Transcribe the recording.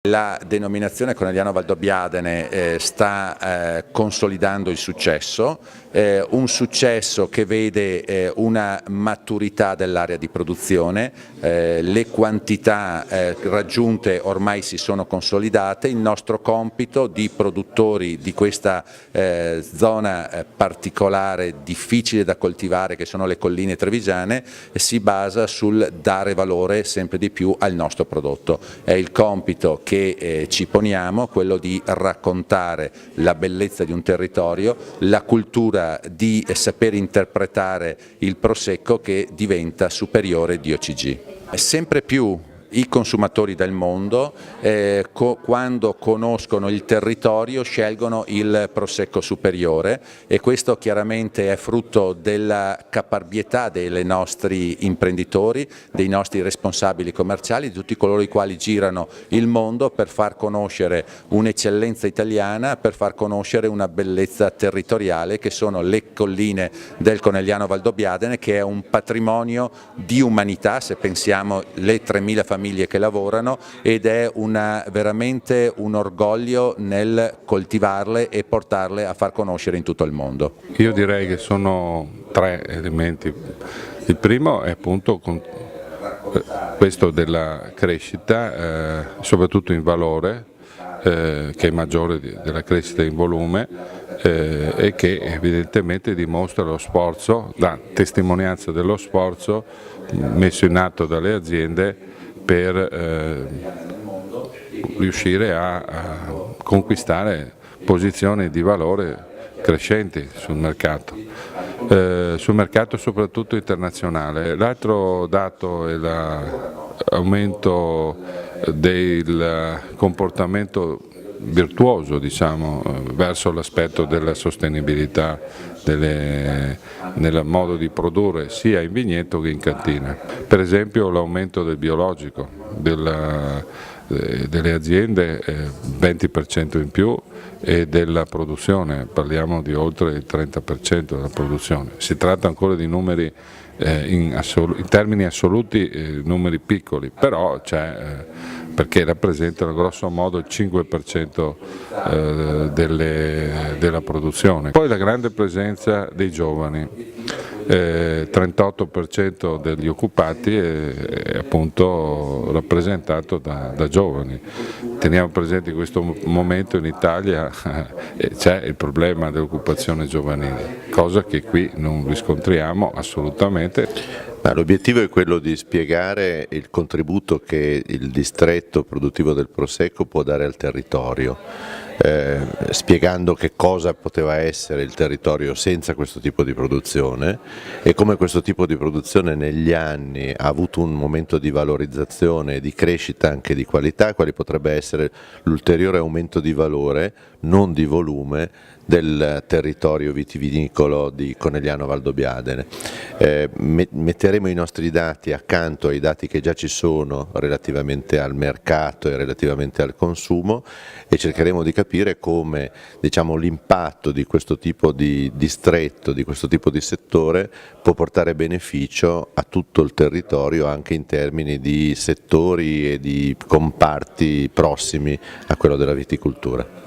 La denominazione Conegliano Valdobbiadene sta consolidando il successo, un successo che vede una maturità dell'area di produzione, le quantità raggiunte ormai si sono consolidate. Il nostro compito di produttori di questa zona particolare, difficile da coltivare, che sono le colline trevigiane, si basa sul dare valore sempre di più al nostro prodotto. È il compito che ci poniamo, quello di raccontare la bellezza di un territorio, la cultura di saper interpretare il prosecco che diventa superiore di OCG. Sempre più i consumatori del mondo quando conoscono il territorio scelgono il prosecco superiore, e questo chiaramente è frutto della caparbietà dei nostri imprenditori, dei nostri responsabili commerciali, di tutti coloro i quali girano il mondo per far conoscere un'eccellenza italiana, per far conoscere una bellezza territoriale che sono le colline del Conegliano Valdobbiadene, che è un patrimonio di umanità, se pensiamo le 3.000 famiglie che lavorano, ed è veramente un orgoglio nel coltivarle e portarle a far conoscere in tutto il mondo. Io direi che sono tre elementi. Il primo è appunto questo della crescita, soprattutto in valore, che è maggiore della crescita in volume, e che evidentemente dimostra lo sforzo, la testimonianza dello sforzo messo in atto dalle aziende per riuscire a conquistare posizioni di valore crescenti sul mercato soprattutto internazionale. L'altro dato è l'aumento del comportamento virtuoso, diciamo, verso l'aspetto della sostenibilità nel modo di produrre sia in vigneto che in cantina. Per esempio l'aumento del biologico delle aziende, 20% in più, e della produzione, parliamo di oltre il 30% della produzione. Si tratta ancora di numeri in termini assoluti, numeri piccoli, però c'è, perché rappresentano grosso modo il 5% della produzione. Poi la grande presenza dei giovani, 38% degli occupati è appunto rappresentato da giovani. Teniamo presente in questo momento in Italia c'è il problema dell'occupazione giovanile, cosa che qui non riscontriamo assolutamente. L'obiettivo è quello di spiegare il contributo che il distretto produttivo del Prosecco può dare al territorio, spiegando che cosa poteva essere il territorio senza questo tipo di produzione e come questo tipo di produzione negli anni ha avuto un momento di valorizzazione e di crescita anche di qualità, quale potrebbe essere l'ulteriore aumento di valore, non di volume, del territorio vitivinicolo di Conegliano Valdobbiadene. Metteremo i nostri dati accanto ai dati che già ci sono relativamente al mercato e relativamente al consumo, e cercheremo di capire come, diciamo, l'impatto di questo tipo di distretto, di questo tipo di settore può portare beneficio a tutto il territorio, anche in termini di settori e di comparti prossimi a quello della viticoltura.